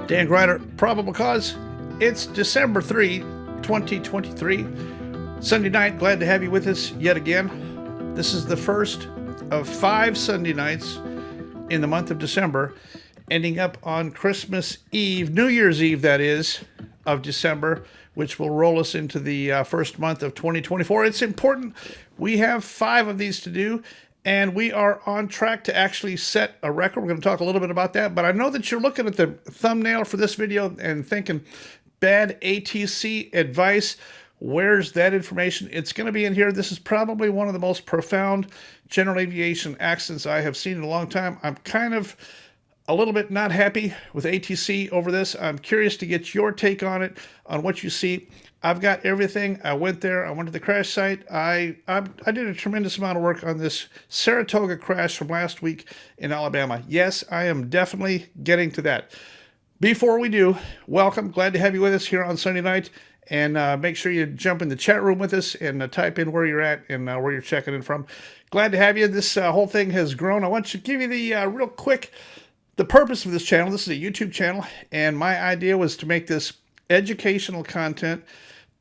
Dan Griner, Probable Cause. It's December 3, 2023. Sunday night, glad to have you with us yet again. This is the first of 5 Sunday nights in the month of December, ending up on Christmas Eve, New Year's Eve, that is, of December, which will roll us into the first month of 2024. It's important. We have 5 of these to do, and we are on track to actually set a record. We're going to talk a little bit about that, but I know that you're looking at the thumbnail for this video and thinking, bad ATC advice. Where's that information? It's going to be in here. This is probably one of the most profound general aviation accidents I have seen in a long time. I'm kind of a little bit not happy with ATC over this. I'm curious to get your take on it, on what you see. I've got everything. I went there. I went to the crash site. I did a tremendous amount of work on this Saratoga crash from last week in Alabama. Yes, I am definitely getting to that. Before we do, welcome. Glad to have you with us here on Sunday night. And make sure you jump in the chat room with us and type in where you're at and where you're checking in from. Glad to have you. This whole thing has grown. I want to give you the real quick, the purpose of this channel. This is a YouTube channel, and my idea was to make this educational content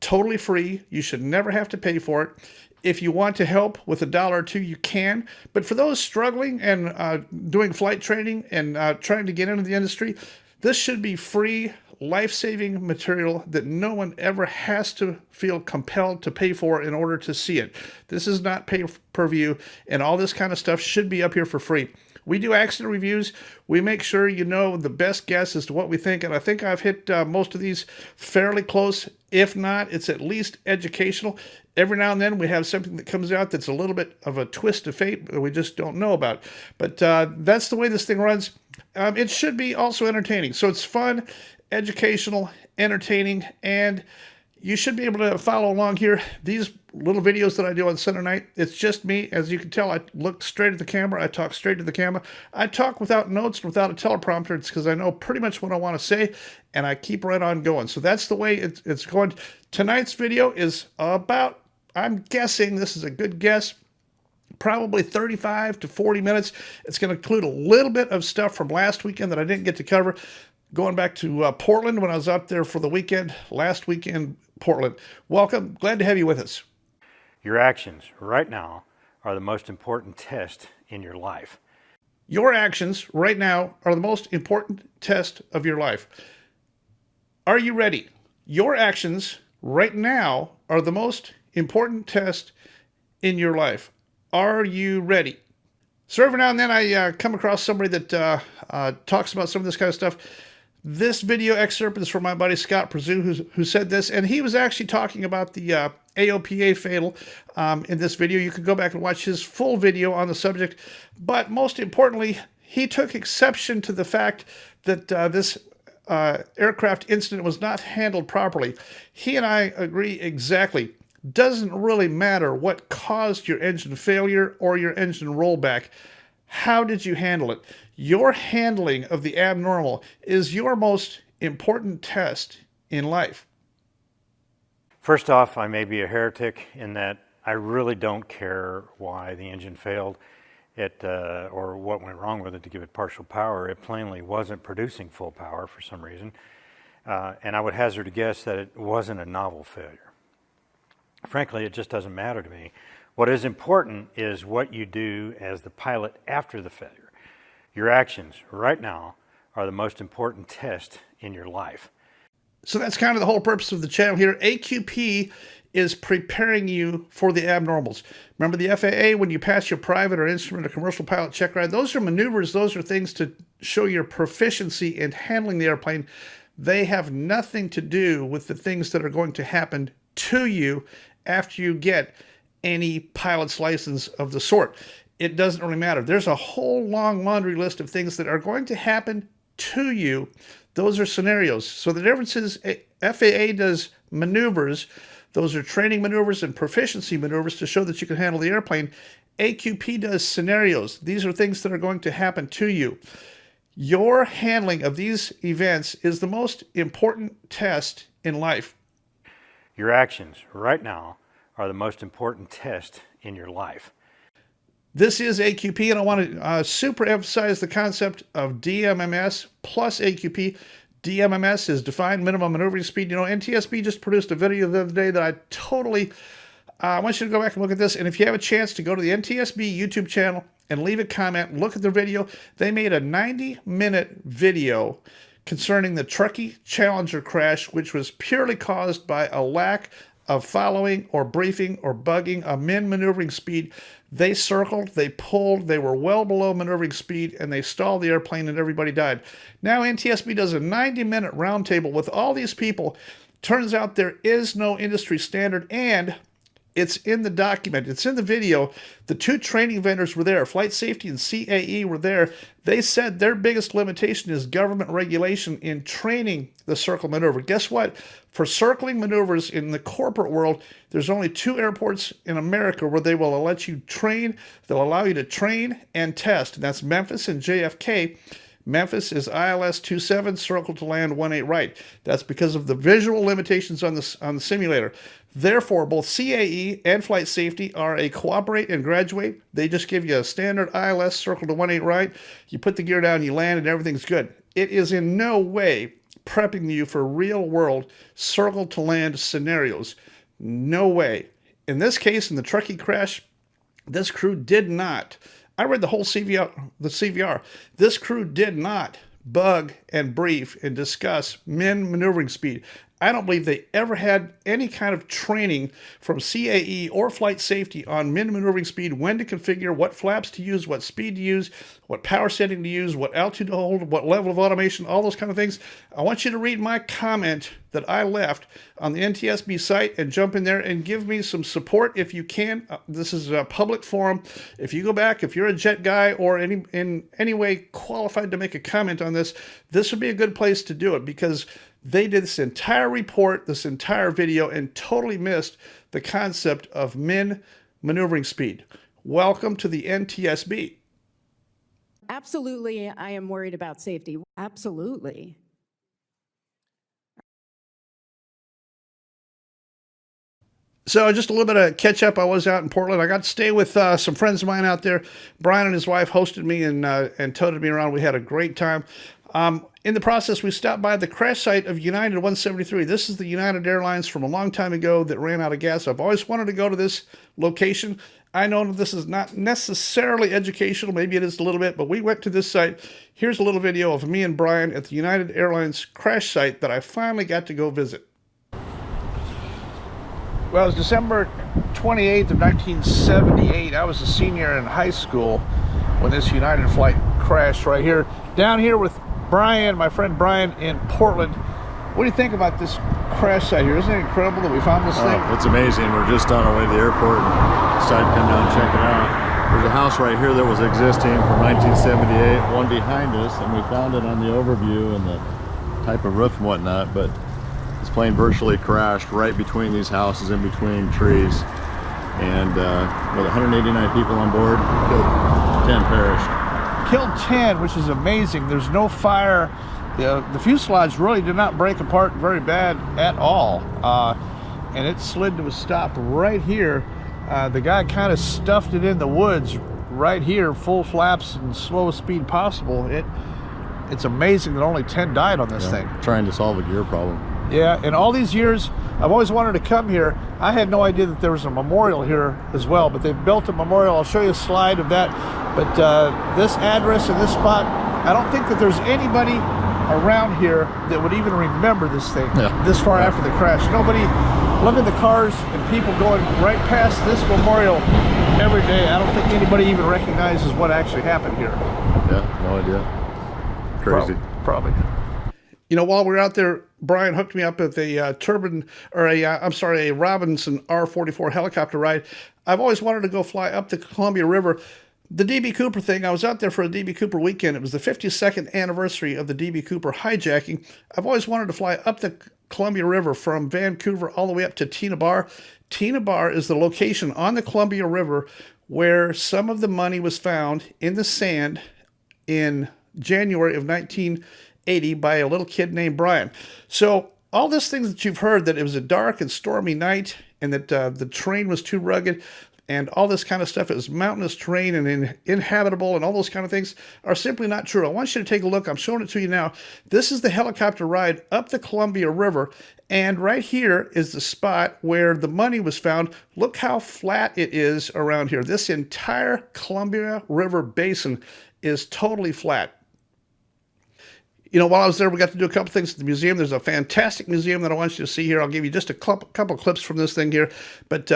totally free. You should never have to pay for it. If you want to help with $1 or $2, you can. But for those struggling and doing flight training and trying to get into the industry, this should be free, life-saving material that no one ever has to feel compelled to pay for in order to see it. This is not pay-per-view, and all this kind of stuff should be up here for free. We do accident reviews. We make sure you know the best guess as to what we think, and I think I've hit most of these fairly close. If not, it's at least educational. Every now and then we have something that comes out that's a little bit of a twist of fate that we just don't know about. But that's the way this thing runs. It should be also entertaining. So it's fun, educational, entertaining, and you should be able to follow along here. These little videos that I do on Sunday night, it's just me. As you can tell, I look straight at the camera. I talk straight to the camera. I talk without notes, without a teleprompter. It's because I know pretty much what I want to say, and I keep right on going. So that's the way it's going. Tonight's video is about, I'm guessing, this is a good guess, probably 35 to 40 minutes. It's going to include a little bit of stuff from last weekend that I didn't get to cover. Going back to Portland when I was out there for the weekend, last weekend, Portland. Welcome. Glad to have you with us. Your actions right now are the most important test in your life. Your actions right now are the most important test of your life. Are you ready? Your actions right now are the most important test in your life. Are you ready? So every now and then I come across somebody that talks about some of this kind of stuff. This video excerpt is from my buddy Scott Purzu, who said this, and he was actually talking about the AOPA fatal in this video. You can go back and watch his full video on the subject, but most importantly, he took exception to the fact that this aircraft incident was not handled properly. He and I agree exactly. Doesn't really matter what caused your engine failure or your engine rollback. How did you handle it? Your handling of the abnormal is your most important test in life. First off, I may be a heretic in that I really don't care why the engine failed or what went wrong with it to give it partial power. It plainly wasn't producing full power for some reason. And I would hazard a guess that it wasn't a novel failure. Frankly, it just doesn't matter to me. What is important is what you do as the pilot after the failure. Your actions right now are the most important test in your life. So that's kind of the whole purpose of the channel here. AQP is preparing you for the abnormals. Remember the FAA, when you pass your private or instrument or commercial pilot check ride, those are maneuvers, those are things to show your proficiency in handling the airplane. They have nothing to do with the things that are going to happen to you after you get any pilot's license of the sort. It doesn't really matter. There's a whole long laundry list of things that are going to happen to you. Those are scenarios. So the difference is FAA does maneuvers. Those are training maneuvers and proficiency maneuvers to show that you can handle the airplane. AQP does scenarios. These are things that are going to happen to you. Your handling of these events is the most important test in life. Your actions right now are the most important test in your life. This is AQP, and I want to super emphasize the concept of DMMS plus AQP. DMMS is defined minimum maneuvering speed. You know, NTSB just produced a video the other day that I totally, I want you to go back and look at this. And if you have a chance to go to the NTSB YouTube channel and leave a comment, look at their video. They made a 90-minute video concerning the Truckee Challenger crash, which was purely caused by a lack of following or briefing or bugging a min maneuvering speed. They circled, they pulled, they were well below maneuvering speed, and they stalled the airplane and everybody died. Now NTSB does a 90-minute roundtable with all these people. Turns out there is no industry standard, and it's in the document. It's in the video. The two training vendors were there. Flight Safety and CAE were there. They said their biggest limitation is government regulation in training the circle maneuver. Guess what? For circling maneuvers in the corporate world, there's only 2 airports in America where they will let you train. They'll allow you to train and test, and that's Memphis and JFK. Memphis is ILS 27, circle to land 18 right. That's because of the visual limitations on the simulator. Therefore, both CAE and Flight Safety are a cooperate and graduate. They just give you a standard ILS circle to 18 right. You put the gear down, you land, and everything's good. It is in no way prepping you for real-world circle to land scenarios. No way. In this case, in the Truckee crash, this crew did not. I read the whole CVR. This crew did not bug and brief and discuss min maneuvering speed. I don't believe they ever had any kind of training from CAE or Flight Safety on min maneuvering speed, when to configure, what flaps to use, what speed to use, what power setting to use, what altitude to hold, what level of automation, all those kind of things. I want you to read my comment that I left on the NTSB site and jump in there and give me some support if you can. This is a public forum. If you go back, if you're a jet guy or in any way qualified to make a comment on this, this would be a good place to do it, because they did this entire report, this entire video, and totally missed the concept of min maneuvering speed. Welcome to the NTSB. Absolutely, I am worried about safety. Absolutely. So just a little bit of catch up. I was out in Portland. I got to stay with some friends of mine out there. Brian and his wife hosted me and toted me around. We had a great time. In the process, we stopped by the crash site of United 173. This is the United Airlines from a long time ago that ran out of gas. I've always wanted to go to this location. I know this is not necessarily educational. Maybe it is a little bit, but we went to this site. Here's a little video of me and Brian at the United Airlines crash site that I finally got to go visit. Well, it was December 28th of 1978. I was a senior in high school when this United flight crashed right here. Down here with Brian, my friend Brian in Portland. What do you think about this crash site here? Isn't it incredible that we found this thing? It's amazing. We're just on our way to the airport and decided to come down and check it out. There's a house right here that was existing from 1978, one behind us, and we found it on the overview and the type of roof and whatnot, but this plane virtually crashed right between these houses, in between trees, and with 189 people on board, 10 perished. Killed 10, which is amazing. There's no fire. The fuselage really did not break apart very bad at all, and it slid to a stop right here. The guy kind of stuffed it in the woods right here, full flaps and slowest speed possible. It's amazing that only 10 died on this thing. Trying to solve a gear problem. Yeah, in all these years, I've always wanted to come here. I had no idea that there was a memorial here as well, but they've built a memorial. I'll show you a slide of that. But this address and this spot, I don't think that there's anybody around here that would even remember this thing this far after the crash. Nobody. Look at the cars and people going right past this memorial every day. I don't think anybody even recognizes what actually happened here. Yeah, no idea. Crazy. Probably. You know, while we were out there, Brian hooked me up with a a Robinson R-44 helicopter ride. I've always wanted to go fly up the Columbia River. The D.B. Cooper thing, I was out there for a D.B. Cooper weekend. It was the 52nd anniversary of the D.B. Cooper hijacking. I've always wanted to fly up the Columbia River from Vancouver all the way up to Tina Bar. Tina Bar is the location on the Columbia River where some of the money was found in the sand in January of 1980 by a little kid named Brian. So all these things that you've heard, that it was a dark and stormy night and that the terrain was too rugged, and all this kind of stuff is mountainous terrain and inhabitable and all those kind of things are simply not true. I want you to take a look. I'm showing it to you now. This is the helicopter ride up the Columbia River, and right here is the spot where the money was found. Look how flat it is around here. This entire Columbia River basin is totally flat. You know, while I was there, we got to do a couple things at the museum. There's a fantastic museum that I want you to see here. I'll give you just a couple clips from this thing here. But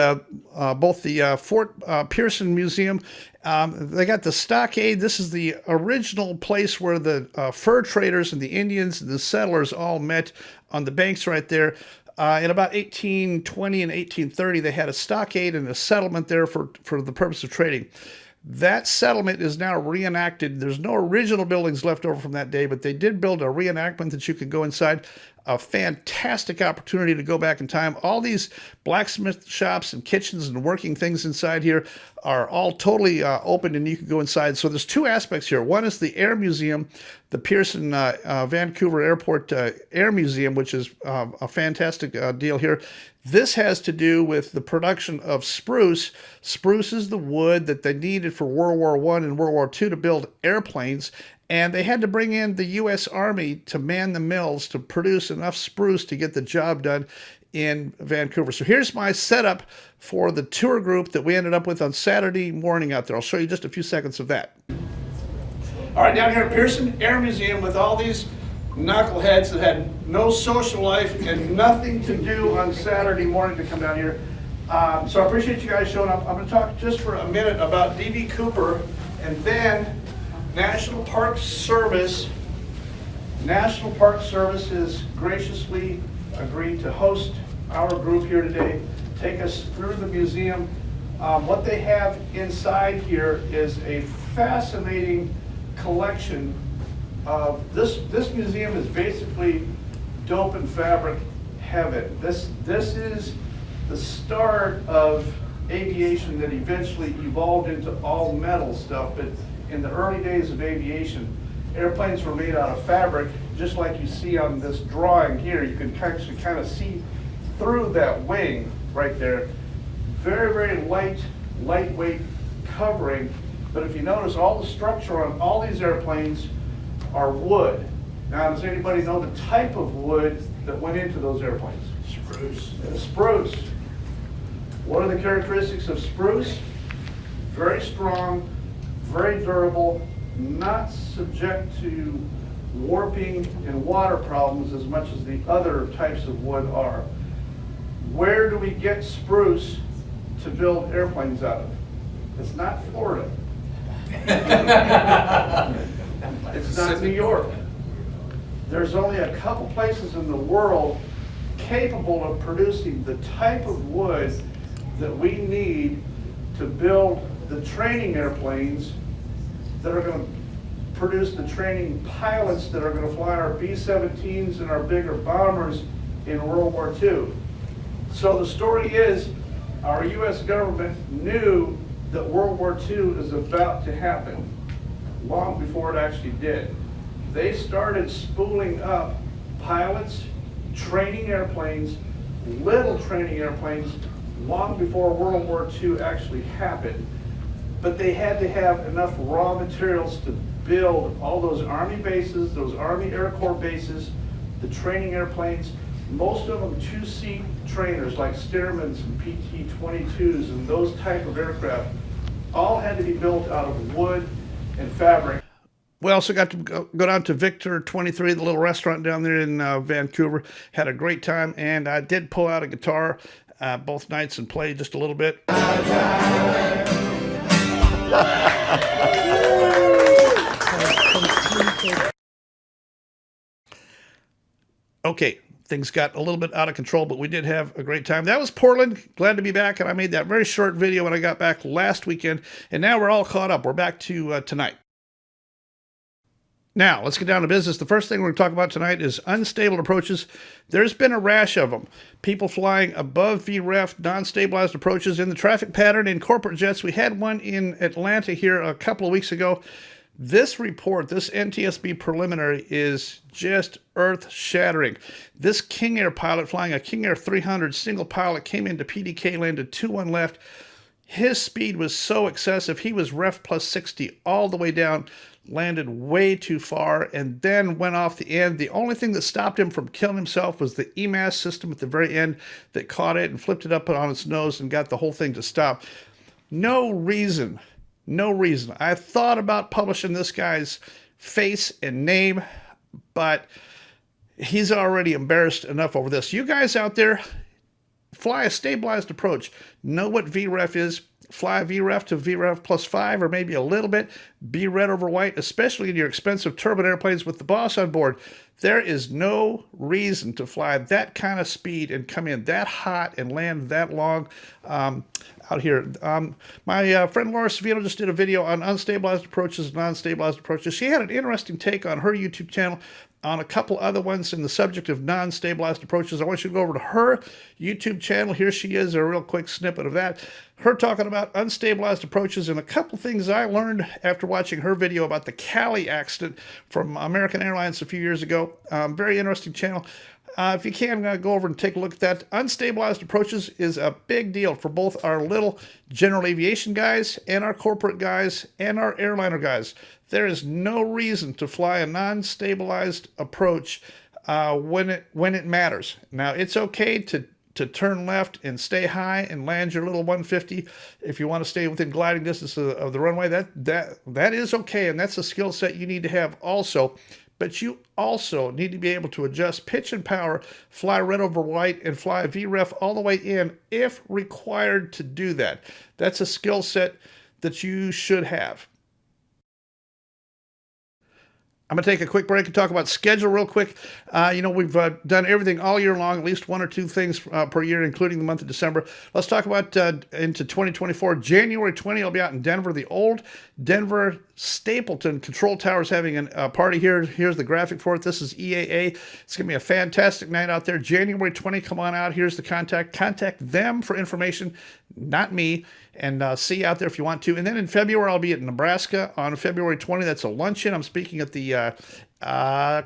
both the Fort Pearson Museum, they got the stockade. This is the original place where the fur traders and the Indians and the settlers all met on the banks right there. In about 1820 and 1830, they had a stockade and a settlement there for the purpose of trading. That settlement is now reenacted. There's no original buildings left over from that day, but they did build a reenactment that you could go inside. A fantastic opportunity to go back in time. All these blacksmith shops and kitchens and working things inside here are all totally open, and you can go inside. So there's two aspects here. One is the Air Museum, the Pearson Vancouver Airport Air Museum, which is a fantastic deal here. This has to do with the production of spruce. Spruce is the wood that they needed for World War I and World War II to build airplanes. And they had to bring in the U.S. Army to man the mills to produce enough spruce to get the job done in Vancouver. So here's my setup for the tour group that we ended up with on Saturday morning out there. I'll show you just a few seconds of that. All right, down here at Pearson Air Museum with all these knuckleheads that had no social life and nothing to do on Saturday morning to come down here. So I appreciate you guys showing up. I'm going to talk just for a minute about D.B. Cooper and then National Park Service. National Park Service has graciously agreed to host our group here today, take us through the museum. What they have inside here is a fascinating collection of this museum is basically dope and fabric heaven. This is the start of aviation that eventually evolved into all metal stuff, but in the early days of aviation, airplanes were made out of fabric, just like you see on this drawing here. You can actually kind of see through that wing right there. Very, very lightweight covering, but if you notice, all the structure on all these airplanes are wood. Now, does anybody know the type of wood that went into those airplanes? Spruce. Spruce. What are the characteristics of spruce? Very strong, very durable, not subject to warping and water problems as much as the other types of wood are. Where do we get spruce to build airplanes out of? It's not Florida. It's not New York. There's only a couple places in the world capable of producing the type of wood that we need to build the training airplanes that are going to produce the training pilots that are going to fly our B-17s and our bigger bombers in World War II. So the story is, our U.S. government knew that World War II is about to happen long before it actually did. They started spooling up pilots, training airplanes, little training airplanes, long before World War II actually happened. But they had to have enough raw materials to build all those Army bases, those Army Air Corps bases, the training airplanes, most of them two-seat trainers like Stearmans and PT-22s and those type of aircraft, all had to be built out of wood and fabric. We also got to go down to Victor 23, the little restaurant down there in Vancouver. Had a great time, and I did pull out a guitar both nights and play just a little bit. Okay, things got a little bit out of control, but we did have a great time. That was Portland. Glad to be back, and I made that very short video when I got back last weekend, and now we're all caught up. We're back to tonight. Now, let's get down to business. The first thing we're going to talk about tonight is unstable approaches. There's been a rash of them. People flying above VREF, non-stabilized approaches in the traffic pattern in corporate jets. We had one in Atlanta here a couple of weeks ago. This report, this NTSB preliminary, is just earth-shattering. This King Air pilot flying a King Air 300 single pilot came into PDK, landed 2-1 left. His speed was so excessive. He was ref plus 60 all the way down, landed way too far, and then went off the end. The only thing that stopped him from killing himself was the EMAS system at the very end that caught it and flipped it up on its nose and got the whole thing to stop. No reason. No reason. I thought about publishing this guy's face and name, but he's already embarrassed enough over this. You guys out there, fly a stabilized approach. Know what VREF is. Fly VREF to VREF plus 5 or maybe a little bit. Be red over white, especially in your expensive turbine airplanes with the boss on board. There is no reason to fly that kind of speed and come in that hot and land that long out here. My friend Laura Savino just did a video on unstabilized approaches and non-stabilized approaches. She had an interesting take on her YouTube channel on a couple other ones in the subject of non-stabilized approaches. I want you to go over to her YouTube channel. Here she is, a real quick snippet of that. Her talking about unstabilized approaches and a couple things I learned after watching her video about the Cali accident from American Airlines a few years ago. Very interesting channel. If you can, go over and take a look at that. Unstabilized approaches is a big deal for both our little general aviation guys and our corporate guys and our airliner guys. There is no reason to fly a non-stabilized approach when it matters. Now, it's okay to turn left and stay high and land your little 150 if you want to stay within gliding distance of the runway. That is okay, and that's a skill set you need to have also. But you also need to be able to adjust pitch and power, fly red over white, and fly VREF all the way in if required to do that. That's a skill set that you should have. I'm going to take a quick break and talk about schedule real quick. We've done everything all year long, at least one or two things per year, including the month of December. Let's talk about into 2024. January 20, I'll be out in Denver. The old Denver Stapleton Control Tower is having a party here. Here's the graphic for it. This is EAA. It's going to be a fantastic night out there. January 20, come on out. Here's the contact. Contact them for information, not me. And see you out there if you want to. And then in February, I'll be at Nebraska on February 20. That's a luncheon. I'm speaking at the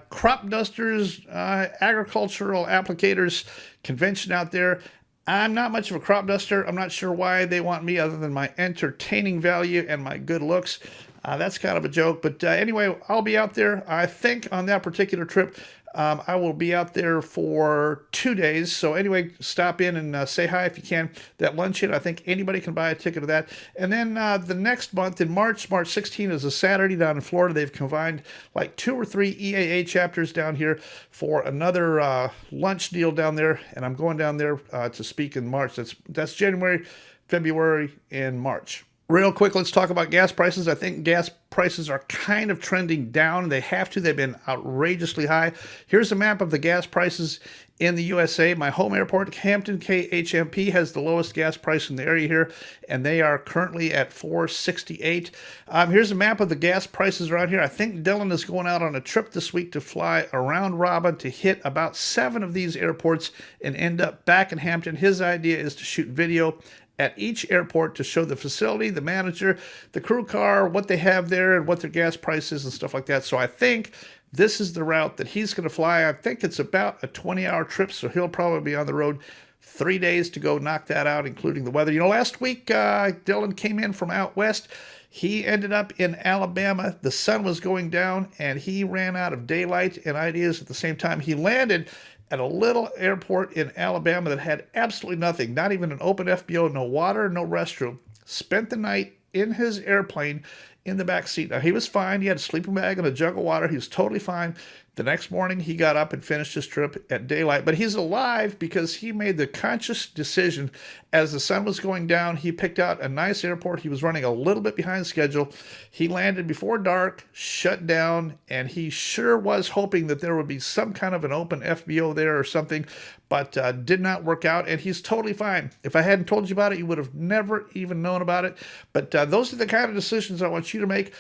Crop Dusters Agricultural Applicators Convention out there. I'm not much of a crop duster. I'm not sure why they want me other than my entertaining value and my good looks. That's kind of a joke. But anyway, I'll be out there. I think on that particular trip, I will be out there for 2 days. So anyway, stop in and say hi if you can. That luncheon, I think anybody can buy a ticket to that. And then the next month in March 16 is a Saturday down in Florida. They've combined like 2 or 3 EAA chapters down here for another lunch deal down there. And I'm going down there to speak in March. That's January, February, and March. Real quick, let's talk about gas prices. I think gas prices are kind of trending down. They have to. They've been outrageously high. Here's a map of the gas prices in the USA. My home airport, Hampton KHMP, has the lowest gas price in the area here, and they are currently at $4.68. Here's a map of the gas prices around here. I think Dylan is going out on a trip this week to fly around Robin to hit about 7 of these airports and end up back in Hampton. His idea is to shoot video at each airport to show the facility, the manager, the crew car, what they have there and what their gas price is and stuff like that. So I think this is the route that he's going to fly. I think it's about a 20-hour trip, so he'll probably be on the road 3 days to go knock that out, including the weather. Last week, Dylan came in from out west. He ended up in Alabama. The sun was going down, and he ran out of daylight and ideas at the same time. He landed at a little airport in Alabama that had absolutely nothing, not even an open FBO, no water, no restroom. Spent the night in his airplane in the back seat. Now, he was fine. He had a sleeping bag and a jug of water. He was totally fine. The next morning, he got up and finished his trip at daylight. But he's alive because he made the conscious decision as the sun was going down. He picked out a nice airport. He was running a little bit behind schedule. He landed before dark, shut down, and he sure was hoping that there would be some kind of an open FBO there or something, but did not work out, and he's totally fine. If I hadn't told you about it, you would have never even known about it. But those are the kind of decisions I want you to make.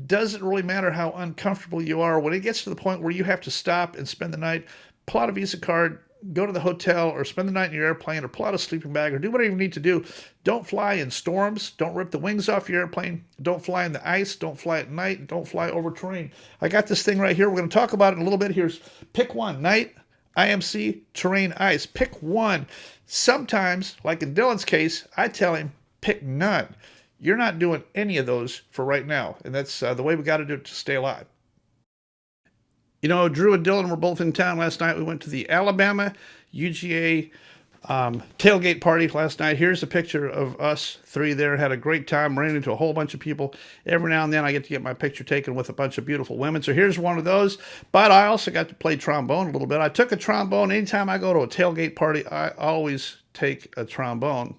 Doesn't really matter how uncomfortable you are. When it gets to the point where you have to stop and spend the night, pull out a Visa card, go to the hotel, or spend the night in your airplane, or pull out a sleeping bag, or do whatever you need to do. Don't fly in storms. Don't rip the wings off your airplane. Don't fly in the ice. Don't fly at night. Don't fly over terrain. I got this thing right here. We're going to talk about it in a little bit. Here's pick one: night, IMC, terrain, ice. Pick one. Sometimes, like in Dylan's case, I tell him, pick none. You're not doing any of those for right now, and that's the way we got to do it to stay alive. You know, Drew and Dylan were both in town last night. We went to the Alabama UGA tailgate party last night. Here's a picture of us three there. Had a great time, ran into a whole bunch of people. Every now and then I get to get my picture taken with a bunch of beautiful women. So here's one of those. But I also got to play trombone a little bit. I took a trombone. Anytime I go to a tailgate party, I always take a trombone.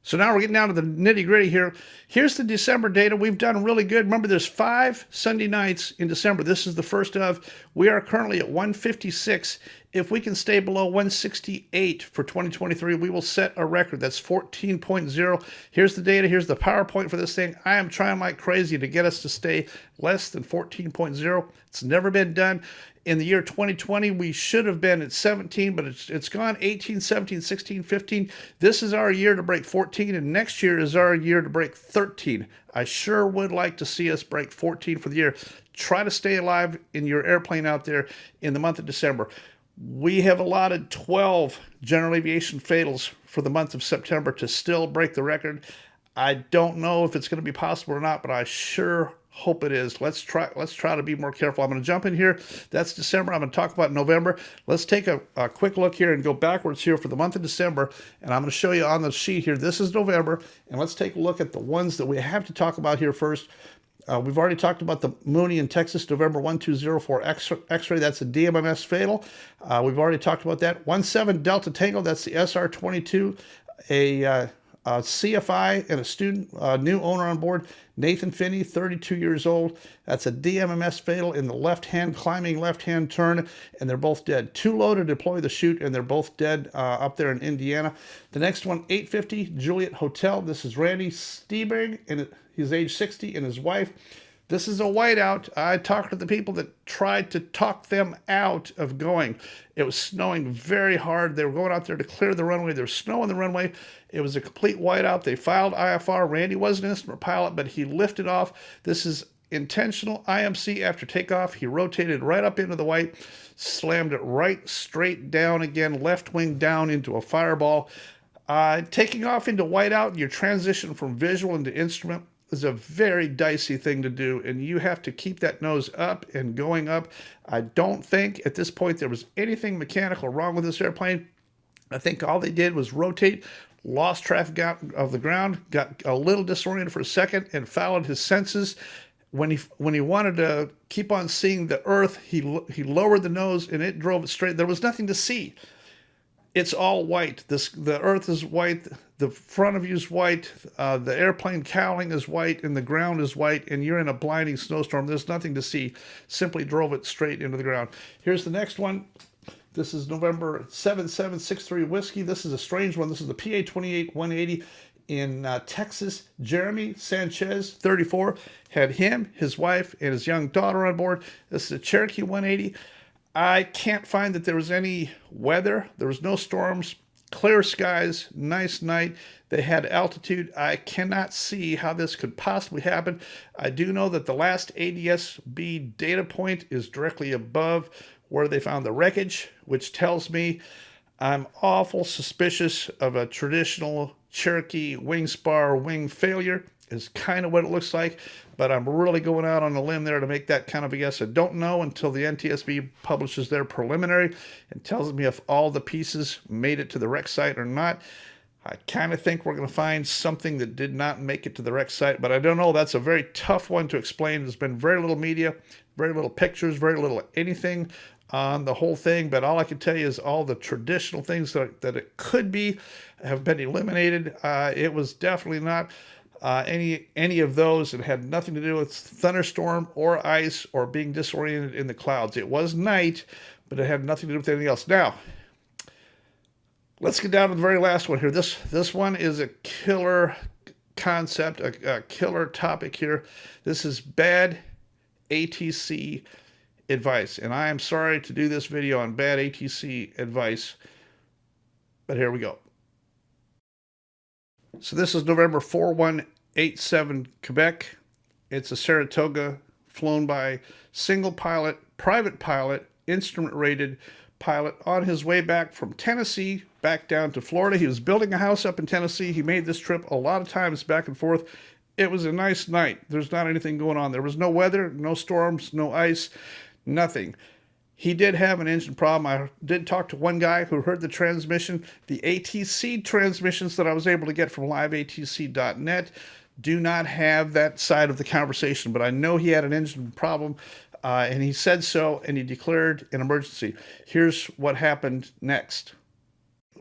So now we're getting down to the nitty gritty here. Here's the December data. We've done really good. Remember, there's 5 Sunday nights in December. This is the first of. We are currently at 156. If we can stay below 168 for 2023, we will set a record. That's 14.0. Here's the data. Here's the PowerPoint for this thing. I am trying like crazy to get us to stay less than 14.0. It's never been done. In the year 2020, we should have been at 17, but it's gone 18, 17, 16, 15. This is our year to break 14, and next year is our year to break 13. I sure would like to see us break 14 for the year. Try to stay alive in your airplane out there in the month of December. We have allotted 12 general aviation fatals for the month of September to still break the record. I don't know if it's going to be possible or not, but I sure hope it is. Let's try to be more careful. I'm going to jump in here. That's December. I'm going to talk about November. Let's take a quick look here and go backwards here for the month of December. And I'm going to show you on the sheet here. This is November. And let's take a look at the ones that we have to talk about here first. We've already talked about the Mooney in Texas, November 1204 X-ray. That's a DMMS fatal. We've already talked about that. 17 Delta Tango. That's the SR-22. A CFI and a student, new owner on board, Nathan Finney, 32 years old. That's a DMMS fatal in the left-hand, climbing left-hand turn, and they're both dead. Too low to deploy the chute, and they're both dead up there in Indiana. The next one, 850 Juliet Hotel. This is Randy Stieberg, and he's age 60, and his wife. This is a whiteout. I talked to the people that tried to talk them out of going. It was snowing very hard. They were going out there to clear the runway. There was snow on the runway. It was a complete whiteout. They filed IFR. Randy was an instrument pilot, but he lifted off. This is intentional IMC after takeoff. He rotated right up into the white, slammed it right straight down again, left wing down into a fireball. Taking off into whiteout, your transition from visual into instrument is a very dicey thing to do, and you have to keep that nose up and going up. I don't think at this point there was anything mechanical wrong with this airplane. I think all they did was rotate, lost traffic out of the ground, got a little disoriented for a second, and followed his senses. When he wanted to keep on seeing the Earth, he lowered the nose and it drove it straight. There was nothing to see. It's all white. The Earth is white. The front of you is white. The airplane cowling is white, and the ground is white. And you're in a blinding snowstorm. There's nothing to see. Simply drove it straight into the ground. Here's the next one. This is November 7763 Whiskey. This is a strange one. This is the PA-28 180 in Texas. Jeremy Sanchez, 34, had him, his wife, and his young daughter on board. This is a Cherokee 180. I can't find that there was any weather. There was no storms, clear skies, nice night. They had altitude. I cannot see how this could possibly happen. I do know that the last ADS-B data point is directly above where they found the wreckage, which tells me I'm awful suspicious of a traditional Cherokee wing spar wing failure. Is kind of what it looks like, but I'm really going out on a limb there to make that kind of a guess. I don't know until the NTSB publishes their preliminary and tells me if all the pieces made it to the wreck site or not. I kind of think we're going to find something that did not make it to the wreck site, but I don't know. That's a very tough one to explain. There's been very little media, very little pictures, very little anything on the whole thing, but all I can tell you is all the traditional things that it could be have been eliminated. It was definitely not any of those. It had nothing to do with thunderstorm or ice or being disoriented in the clouds. It was night, but it had nothing to do with anything else. Now, let's get down to the very last one here. This one is a killer concept, a killer topic here. This is bad ATC advice. And I am sorry to do this video on bad ATC advice, but here we go. So this is November 4187 Quebec. It's a Saratoga flown by single pilot, private pilot, instrument rated pilot on his way back from Tennessee back down to Florida. He was building a house up in Tennessee. He made this trip a lot of times back and forth. It was a nice night. There's not anything going on. There was no weather, no storms, no ice, nothing. He did have an engine problem. I did talk to one guy who heard the transmission. The ATC transmissions that I was able to get from liveatc.net do not have that side of the conversation, but I know he had an engine problem, and he said so, and he declared an emergency. Here's what happened next.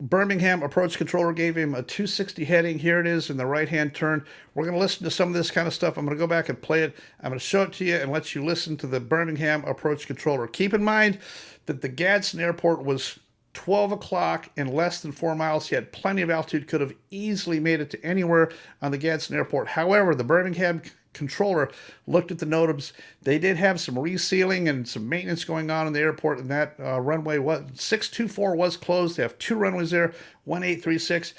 Birmingham approach controller gave him a 260 heading. Here it is in the right-hand turn. We're going to listen to some of this kind of stuff. I'm going to go back and play it. I'm going to show it to you and let you listen to the Birmingham approach controller. Keep in mind that the Gadsden Airport was 12 o'clock in less than 4 miles. He had plenty of altitude, could have easily made it to anywhere on the Gadsden Airport. However, the Birmingham controller looked at the NOTAMs. They did have some resealing and some maintenance going on in the airport, and that runway 624 was closed. They have 2 runways there, 1836,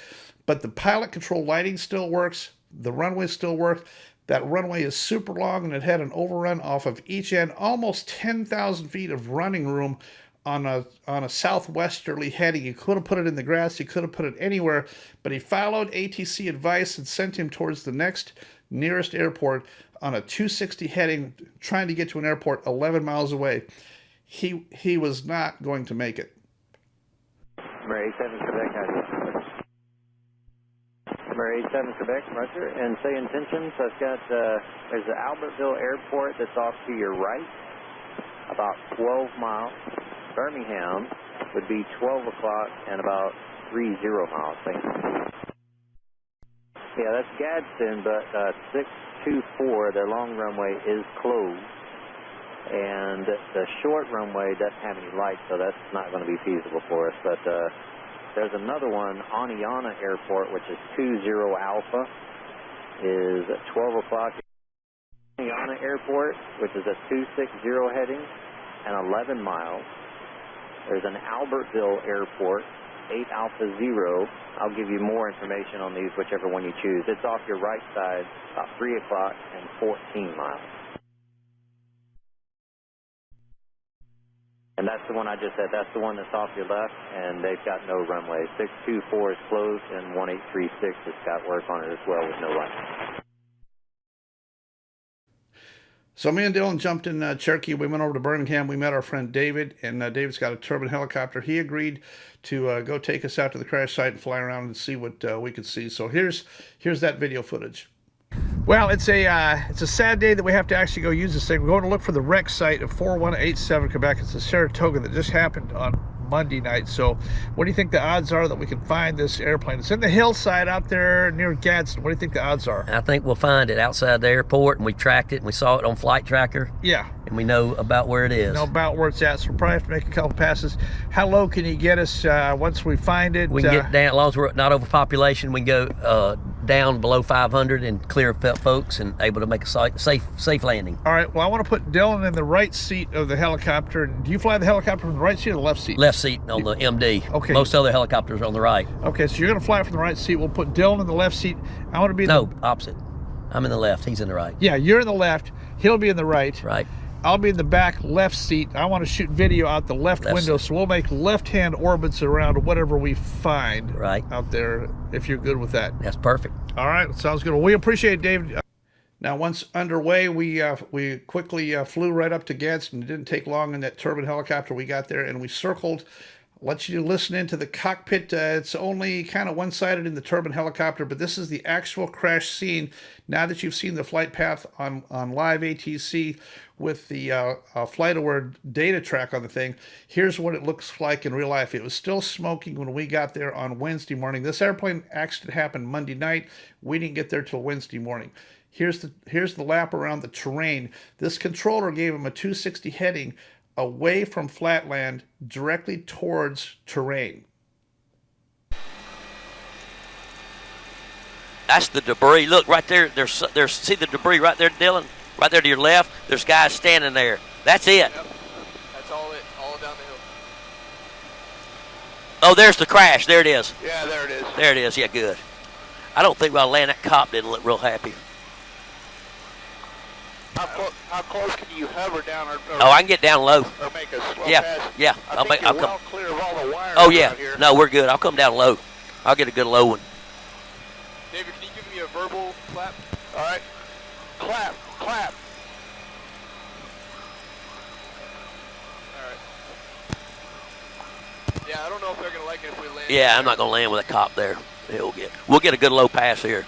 but the pilot control lighting still works. The runway still works. That runway is super long, and it had an overrun off of each end, almost 10,000 feet of running room on a southwesterly heading. He could have put it in the grass. He could have put it anywhere, but he followed ATC advice and sent him towards the nearest airport on a 260 heading, trying to get to an airport 11 miles away. He was not going to make it. Number 87 Quebec, how do you? Number 87 Quebec, roger. And say intentions, I've got, there's the Albertville Airport that's off to your right, about 12 miles. Birmingham would be 12 o'clock and about 30 miles. Thank you. Yeah, that's Gadsden, but 624, their long runway is closed. And the short runway doesn't have any lights, so that's not going to be feasible for us. But there's another one, Aniana Airport, which is 20 Alpha, is at 12 o'clock. Aniana Airport, which is a 260 heading and 11 miles. There's an Albertville Airport, 8 Alpha 0. I'll give you more information on these, whichever one you choose. It's off your right side, about 3 o'clock and 14 miles. And that's the one I just said. That's the one that's off your left, and they've got no runway. 624 is closed, and 1836 has got work on it as well with no light. So me and Dylan jumped in Cherokee. We went over to Birmingham. We met our friend David, and David's got a turbine helicopter. He agreed to go take us out to the crash site and fly around and see what we could see. So here's that video footage. Well, it's a sad day that we have to actually go use this thing. We're going to look for the wreck site of 4187 Quebec. It's a Saratoga that just happened on Monday night. So what do you think the odds are that we can find this airplane? It's in the hillside out there near Gadsden. What do you think the odds are? I think we'll find it outside the airport, and we tracked it, and we saw it on Flight Tracker. Yeah. And we know about where it is. Know about where it's at, so we'll probably have to make a couple passes. How low can you get us once we find it? We can get down, as long as we're not overpopulation, we can go down below 500 and clear folks and able to make a safe landing. All right, well, I want to put Dylan in the right seat of the helicopter. Do you fly the helicopter from the right seat or the left seat? Left seat on the MD. Okay. Most other helicopters are on the right. Okay, so you're going to fly from the right seat. We'll put Dylan in the left seat. I want to be in No, opposite. I'm in the left, he's in the right. Yeah, you're in the left. He'll be in the right. Right. I'll be in the back left seat. I want to shoot video out the left window, so we'll make left-hand orbits around whatever we find out there, if you're good with that. That's perfect. All right, sounds good. Well, we appreciate it, David. Now, once underway, we quickly flew right up to Gadsden. It didn't take long in that turbine helicopter. We got there, and we circled. Let you listen into the cockpit. It's only kind of one-sided in the turbine helicopter, but this is the actual crash scene. Now that you've seen the flight path on live ATC with the FlightAware data track on the thing, here's what it looks like in real life. It was still smoking when we got there on Wednesday morning. This airplane accident happened Monday night. We didn't get there till Wednesday morning. Here's the lap around the terrain. This controller gave him a 260 heading away from flatland directly towards terrain. That's the debris. Look right there. There's see the debris right there, Dylan. Right there to your left, there's guys standing there. That's it. Yep. That's all down the hill. Oh, there's the crash. There it is. Yeah, there it is. There it is. Yeah, good. I don't think I'll land. That cop didn't look real happy. How close can you hover down or Oh, I can get down low. or make a slow Yeah, pass? yeah. I think you're well clear of all the wires Oh, yeah. out here. No, we're good. I'll come down low. I'll get a good low one. David, can you give me a verbal clap? All right. Clap, clap. All right. Yeah, I don't know if they're going to like it if we land. Yeah, I'm not going to land with a cop there. We'll get a good low pass here.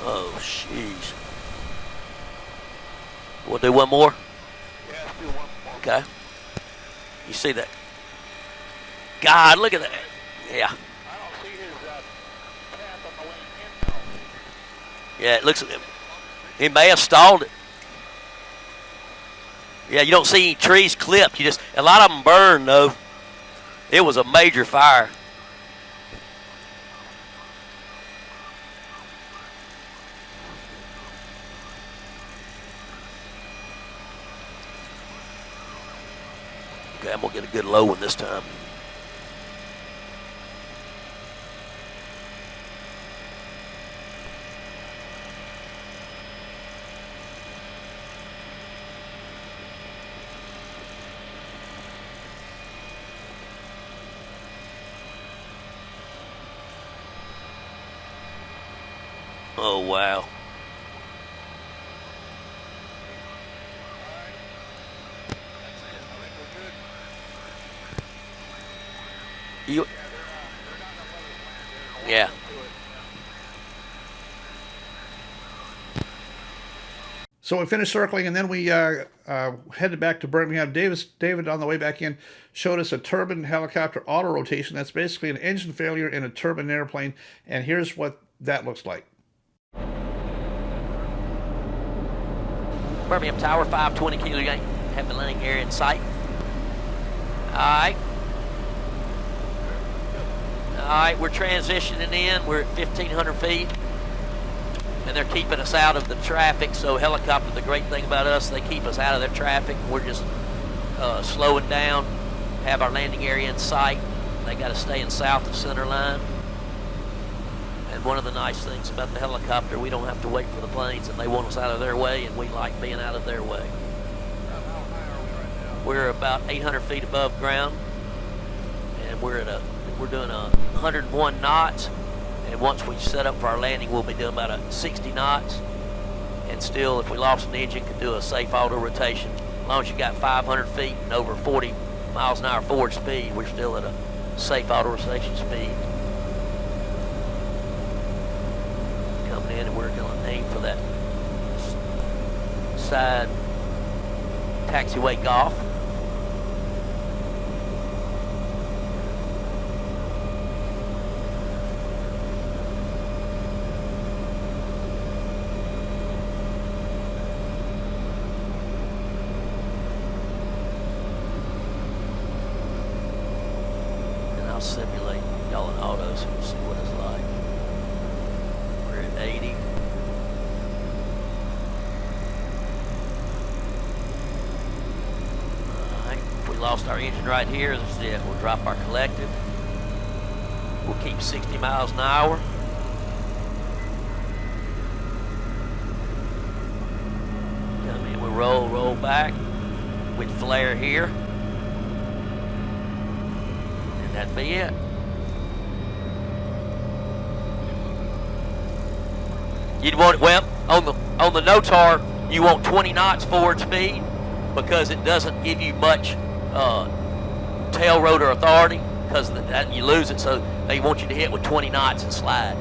Oh, jeez. We'll do one more? Yeah, let's do one more. Okay. You see that? God, look at that. Yeah. I don't see his path on the way in, though. Yeah, it looks. He may have stalled it. Yeah, you don't see any trees clipped. A lot of them burned though. It was a major fire. Okay, I'm gonna get a good low one this time. Oh, wow. You, yeah. So we finished circling, and then we headed back to Birmingham. David, on the way back in, showed us a turbine helicopter auto rotation. That's basically an engine failure in a turbine airplane, and here's what that looks like. Birmingham Tower, 520 kilo unit. Have the landing area in sight. All right. All right, we're transitioning in. We're at 1,500 feet. And they're keeping us out of the traffic. So helicopter, the great thing about us, they keep us out of their traffic. We're just slowing down, have our landing area in sight. They got to stay in south of center line. And one of the nice things about the helicopter, we don't have to wait for the planes, and they want us out of their way, and we like being out of their way. How high are we right now? We're about 800 feet above ground, and we're doing 101 knots. And once we set up for our landing, we'll be doing about 60 knots. And still, if we lost an engine, could do a safe auto rotation. As long as you got 500 feet and over 40 miles an hour forward speed, we're still at a safe auto rotation speed. Coming in, and we're going to aim for that side taxiway Golf. Simulate y'all in autos and see what it's like. We're at 80. Alright, if we lost our engine right here, this is it. We'll drop our collective. We'll keep 60 miles an hour. Come in, we roll back. We'd flare here. That'd be it. You'd want, well, on the NOTAR, you want 20 knots forward speed because it doesn't give you much tail rotor authority because you lose it. So they want you to hit with 20 knots and slide.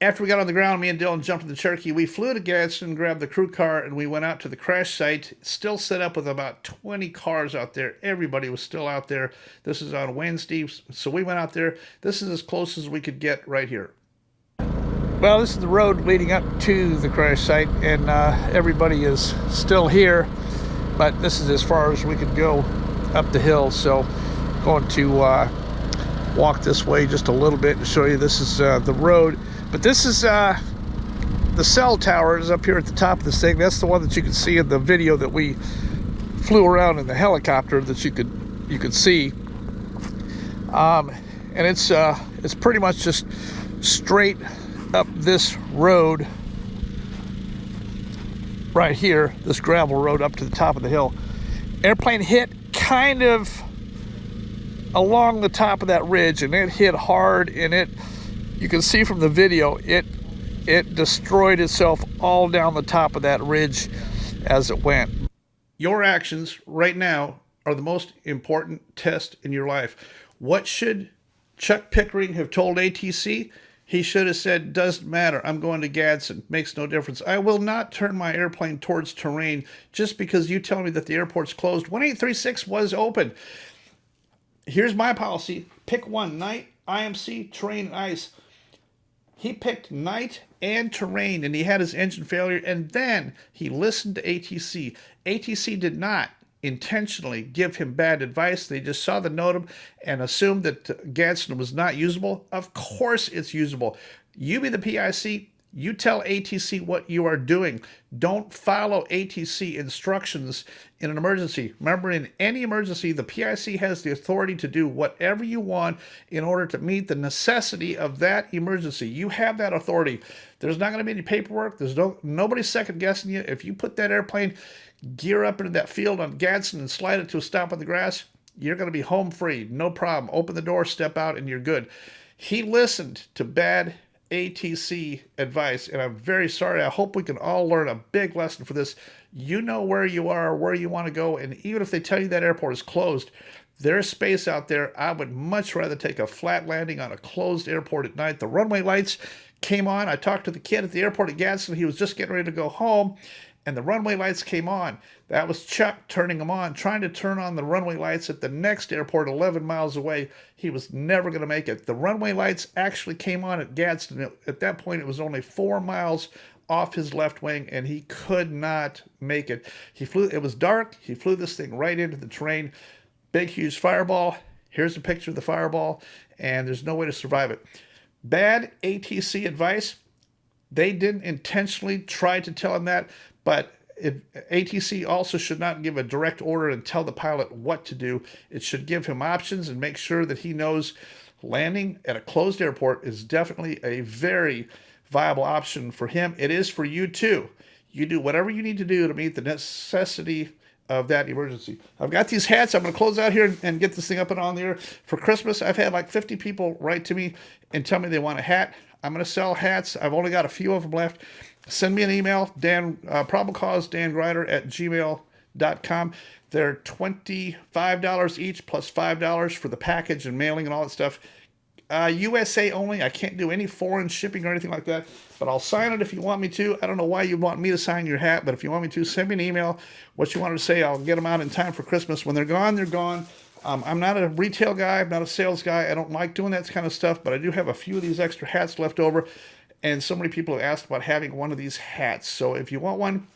After we got on the ground, me and Dylan jumped in the Cherokee. We flew to Gadsden, grabbed the crew car, and we went out to the crash site. Still set up with about 20 cars out there. Everybody was still out there. This is on Wednesday, so we went out there. This is as close as we could get right here. Well, this is the road leading up to the crash site, and everybody is still here, but this is as far as we could go up the hill. So going to walk this way just a little bit to show you this is the road. But this is the cell tower is up here at the top of this thing. That's the one that you can see in the video that we flew around in the helicopter that you could see. And it's pretty much just straight up this road right here, this gravel road up to the top of the hill. Airplane hit kind of along the top of that ridge, and it hit hard, and you can see from the video it destroyed itself all down the top of that ridge as it went. Your actions right now are the most important test in your life. What should Chuck Pickering have told ATC? He should have said, doesn't matter, I'm going to Gadsden, makes no difference. I will not turn my airplane towards terrain just because you tell me that the airport's closed. 1836 was open. Here's my policy. Pick one: night, IMC, terrain, and ice. He picked night and terrain, and he had his engine failure, and then he listened to ATC. ATC did not intentionally give him bad advice. They just saw the NOTAM and assumed that Gadsden was not usable. Of course it's usable. You be the PIC. You tell ATC what you are doing. Don't follow ATC instructions in an emergency. Remember, in any emergency, the PIC has the authority to do whatever you want in order to meet the necessity of that emergency. You have that authority. There's not going to be any paperwork. There's nobody second guessing you. If you put that airplane gear up into that field on Gadsden and slide it to a stop on the grass, you're going to be home free. No problem. Open the door, step out, and you're good. He listened to bad ATC advice, and I'm very sorry. I hope we can all learn a big lesson for this. You know where you are, where you want to go, and even if they tell you that airport is closed, there's space out there. I would much rather take a flat landing on a closed airport at night. The runway lights came on. I talked to the kid at the airport at Gadsden. He was just getting ready to go home, and the runway lights came on. That was Chuck turning them on, trying to turn on the runway lights at the next airport 11 miles away. He was never going to make it. The runway lights actually came on at Gadsden. At that point, it was only 4 miles off his left wing, and he could not make it. He flew. It was dark. He flew this thing right into the terrain. Big, huge fireball. Here's a picture of the fireball, and there's no way to survive it. Bad ATC advice. They didn't intentionally try to tell him that, but ATC also should not give a direct order and tell the pilot what to do. It should give him options and make sure that he knows landing at a closed airport is definitely a very viable option for him. It is for you too. You do whatever you need to do to meet the necessity of that emergency. I've got these hats. I'm going to close out here and get this thing up and on the air. For Christmas, I've had like 50 people write to me and tell me they want a hat. I'm going to sell hats. I've only got a few of them left. Send me an email, probable cause dangrider@gmail.com. They're $25 each plus $5 for the package and mailing and all that stuff. USA only. I can't do any foreign shipping or anything like that, but I'll sign it if you want me to. I don't know why you want me to sign your hat, but if you want me to, send me an email. What you wanted to say, I'll get them out in time for Christmas. When they're gone, they're gone. I'm not a retail guy. I'm not a sales guy. I don't like doing that kind of stuff, but I do have a few of these extra hats left over. And so many people have asked about having one of these hats. So if you want one,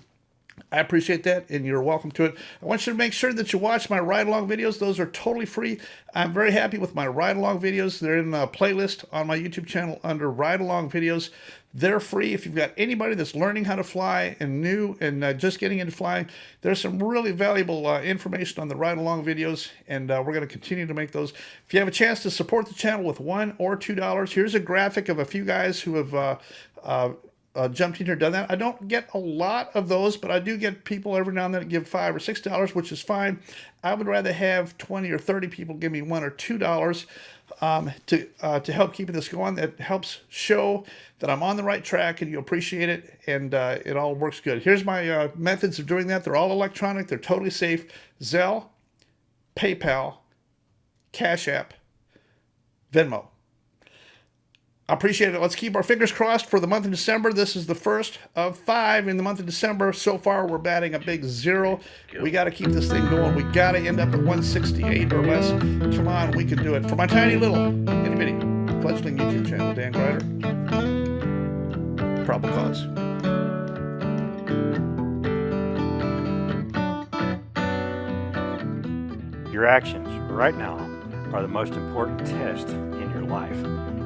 I appreciate that, and you're welcome to it. I want you to make sure that you watch my ride-along videos. Those are totally free. I'm very happy with my ride-along videos. They're in a playlist on my YouTube channel under ride-along videos. They're free. If you've got anybody that's learning how to fly and new and just getting into flying, there's some really valuable information on the ride-along videos, and we're going to continue to make those. If you have a chance to support the channel with $1 or $2, here's a graphic of a few guys who have jumped in here, done that. I don't get a lot of those, but I do get people every now and then that give $5 or $6, which is fine. I would rather have 20 or 30 people give me $1 or $2 to help keeping this going. That helps show that I'm on the right track and you appreciate it, and it all works good. Here's my methods of doing that. They're all electronic. They're totally safe. Zelle, PayPal, Cash App, Venmo. I appreciate it. Let's keep our fingers crossed for the month of December. This is the first of 5 in the month of December. So far, we're batting a big 0. We got to keep this thing going. We got to end up at 168 or less. Come on, we can do it. For my tiny little, itty bitty, fledgling YouTube channel, Dan Greider. Probable cause. Your actions right now are the most important test in your life.